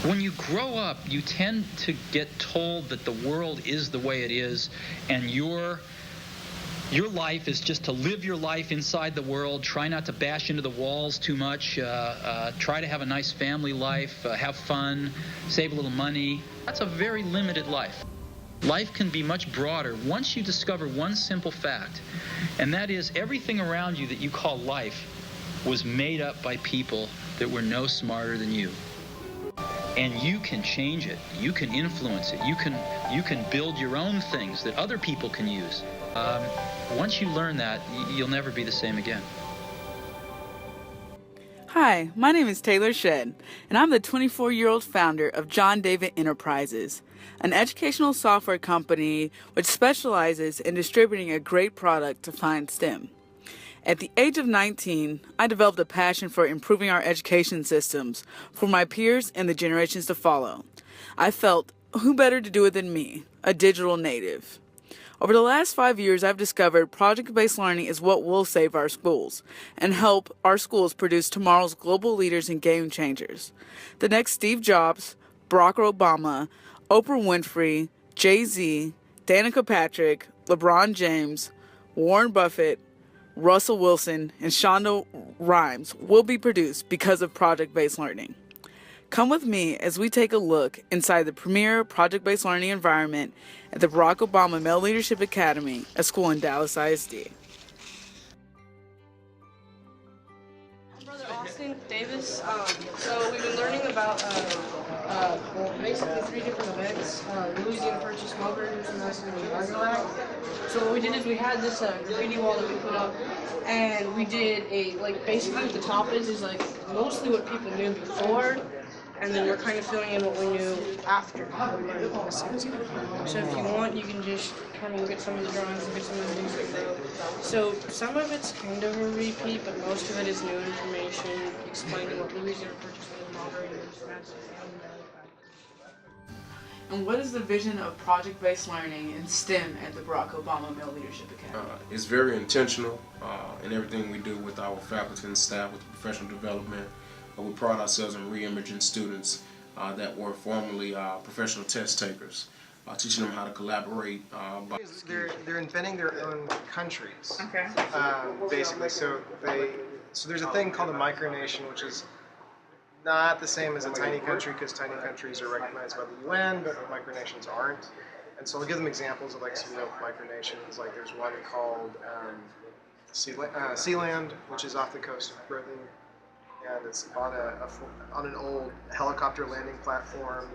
When you grow up, you tend to get told that the world is the way it is, and your life is just to live your life inside the world, try not to bash into the walls too much, try to have a nice family life, have fun, save a little money. That's a very limited life. Life can be much broader once you discover one simple fact, and that is everything around you that you call life was made up by people that were no smarter than you. And you can change it. You can influence it. You can build your own things that other people can use. Once you learn that, you'll never be the same again. Hi, my name is Taylor Shedd, and I'm the 24-year-old founder of John David Enterprises, an educational software company which specializes in distributing a great product to find STEM. At the age of 19, I developed a passion for improving our education systems for my peers and the generations to follow. I felt, who better to do it than me, a digital native? Over the last 5 years, I've discovered project-based learning is what will save our schools and help our schools produce tomorrow's global leaders and game changers. The next Steve Jobs, Barack Obama, Oprah Winfrey, Jay-Z, Danica Patrick, LeBron James, Warren Buffett, Russell Wilson, and Shonda Rhimes will be produced because of project-based learning. Come with me as we take a look inside the premier project-based learning environment at the Barack Obama Male Leadership Academy, a school in Dallas ISD. Brother Austin Davis. So we've been learning about basically 3 different events: Louisiana Purchase, Smokers, and also the Argo Act. So what we did is we had this graffiti wall that we put up, and we did basically what the top is like mostly what people knew before, and then we're kind of filling in what we knew after we learned the lessons. So if you want, you can just kind of look at some of the drawings, look at some of the things we wrote. So some of it's kind of a repeat, but most of it is new information explaining what Louisiana Purchase was, moderators, massive, And what is the vision of project-based learning in STEM at the Barack Obama Male Leadership Academy? It's very intentional in everything we do with our faculty and staff, with professional development. We pride ourselves in re-imaging students that were formerly professional test takers, teaching them how to collaborate. They're inventing their own countries. Okay. Basically, so there's a thing called a micronation, which is not the same as a tiny country because tiny countries are recognized by the UN, but micronations aren't. And so I'll give them examples of like some real micronations. Like there's one called Sealand, which is off the coast of Britain, and it's on an old helicopter landing platform.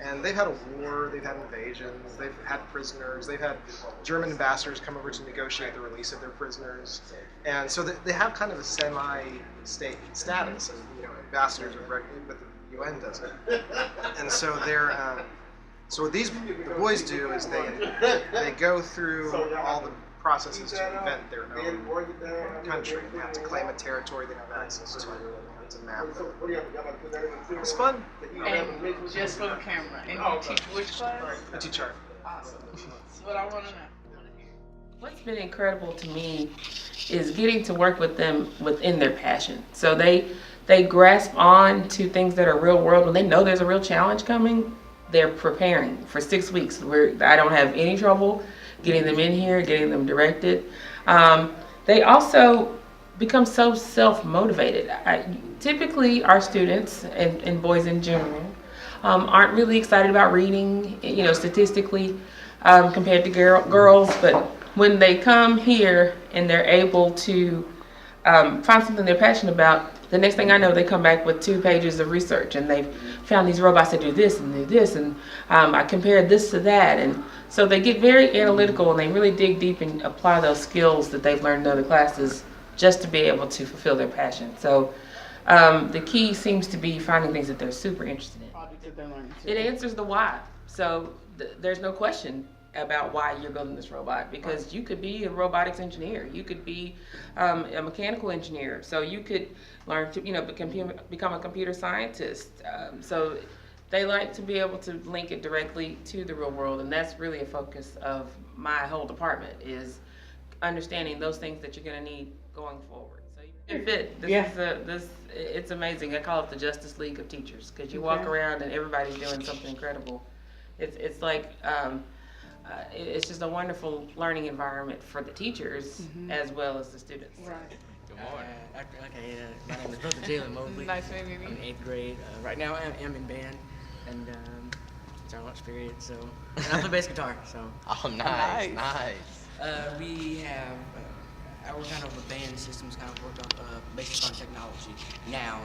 And they've had a war, they've had invasions, they've had prisoners, they've had German ambassadors come over to negotiate the release of their prisoners. And so they have kind of a semi-state status, and ambassadors are but the UN doesn't. And so so what the boys do is they go through all the processes to invent their own country. They have to claim a territory they have access to. It's a map. It's fun. And just for the camera. And you teach which class? I teach art. Awesome. That's what I want to know. What's been incredible to me is getting to work with them within their passion. So they grasp on to things that are real world. When they know there's a real challenge coming, they're preparing for 6 weeks. I don't have any trouble getting them in here, getting them directed. They also become so self-motivated. Typically, our students and boys in general aren't really excited about reading, statistically compared to girls. But when they come here and they're able to find something they're passionate about, the next thing I know, they come back with 2 pages of research, and they've found these robots that do this and do this, and I compared this to that, and so they get very analytical and they really dig deep and apply those skills that they've learned in other classes just to be able to fulfill their passion. So the key seems to be finding things that they're super interested in. It answers the why. So there's no question about why you're building this robot, because you could be a robotics engineer, you could be a mechanical engineer, so you could learn to become a computer scientist. So they like to be able to link it directly to the real world, and that's really a focus of my whole department, is understanding those things that you're going to need going forward. So It fit. It's amazing. I call it the Justice League of Teachers because you walk around and everybody's doing something incredible. It's like it's just a wonderful learning environment for the teachers as well as the students. Right. Good morning. My name is Brother Jalen Mobley. Nice meeting you. I'm in 8th grade. Right now I'm in band, and it's our lunch period, so. And I play bass guitar, so. Oh, nice. We have, our kind of a band system's kind of worked on, based on technology now.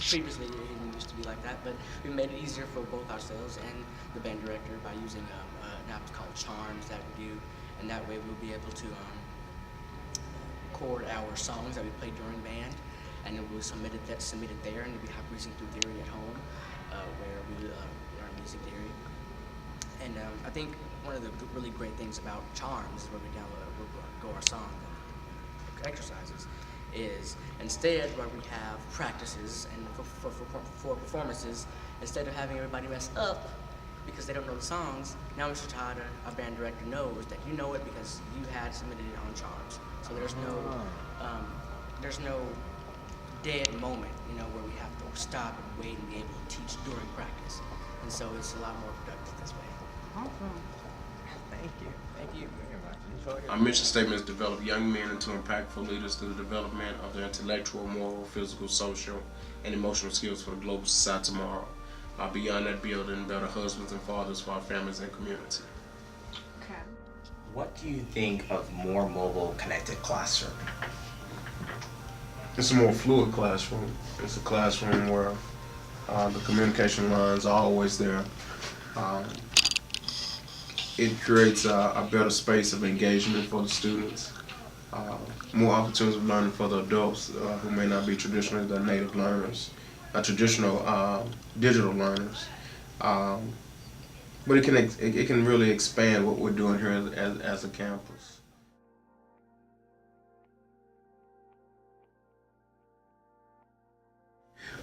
Previously it didn't used to be like that, but we made it easier for both ourselves and the band director by using an app called Charms that we do, and that way we'll be able to record our songs that we play during band, and then we'll submit it there, and we have Breezing Through Theory at home, where we learn music theory. And I think one of the really great things about Charms is where we go our songs and exercises is instead where we have practices and for performances, instead of having everybody mess up because they don't know the songs, now Mr. Todd, our band director, knows that you know it because you had submitted it on Charms. So there's no dead moment, where we have to stop and wait and be able to teach during practice. And so it's a lot more productive this way. Awesome. Thank you. Thank you. Our mission statement is develop young men into impactful leaders through the development of their intellectual, moral, physical, social, and emotional skills for the global society tomorrow. Beyond that, building better husbands and fathers for our families and community. Okay. What do you think of more mobile connected classroom? It's a more fluid classroom. It's a classroom where the communication lines are always there. It creates a better space of engagement for the students, more opportunities of learning for the adults who may not be traditionally the native learners, traditional digital learners. But it can really expand what we're doing here as a campus.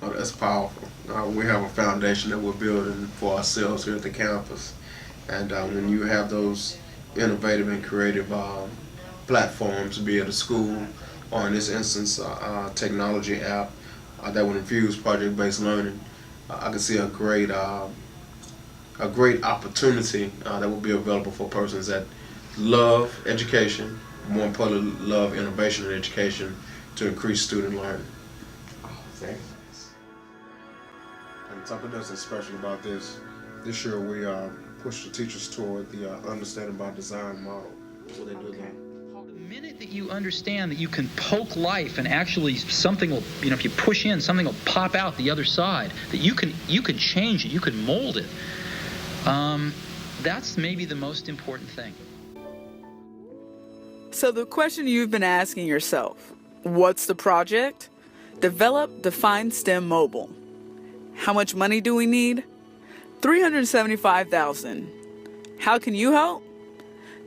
Oh, that's powerful. We have a foundation that we're building for ourselves here at the campus. And when you have those innovative and creative platforms, be it a school or in this instance a technology app that would infuse project-based learning, I can see a great opportunity that will be available for persons that love education, more importantly love innovation in education to increase student learning. Oh, very nice. And something that's special about this year we push the teachers toward the understanding by design model. So they do that. The minute that you understand that you can poke life and actually something will, if you push in, something will pop out the other side, that you can change it, you can mold it. That's maybe the most important thing. So the question you've been asking yourself, what's the project? Develop Define STEM Mobile. How much money do we need? $375,000. How can you help?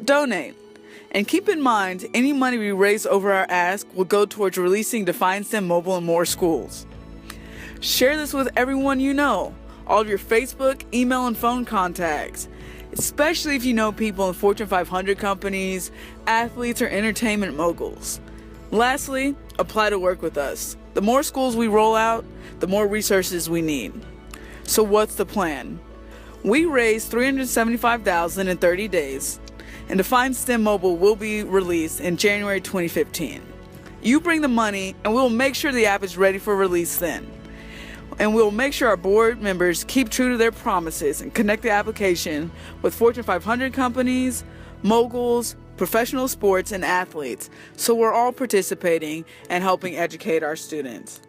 Donate. And keep in mind, any money we raise over our ask will go towards releasing Define STEM Mobile in more schools. Share this with everyone you know, all of your Facebook, email, and phone contacts, especially if you know people in Fortune 500 companies, athletes, or entertainment moguls. Lastly, apply to work with us. The more schools we roll out, the more resources we need. So what's the plan? We raised $375,000 in 30 days, and Define STEM Mobile will be released in January 2015. You bring the money, and we'll make sure the app is ready for release then. And we'll make sure our board members keep true to their promises and connect the application with Fortune 500 companies, moguls, professional sports, and athletes, so we're all participating and helping educate our students.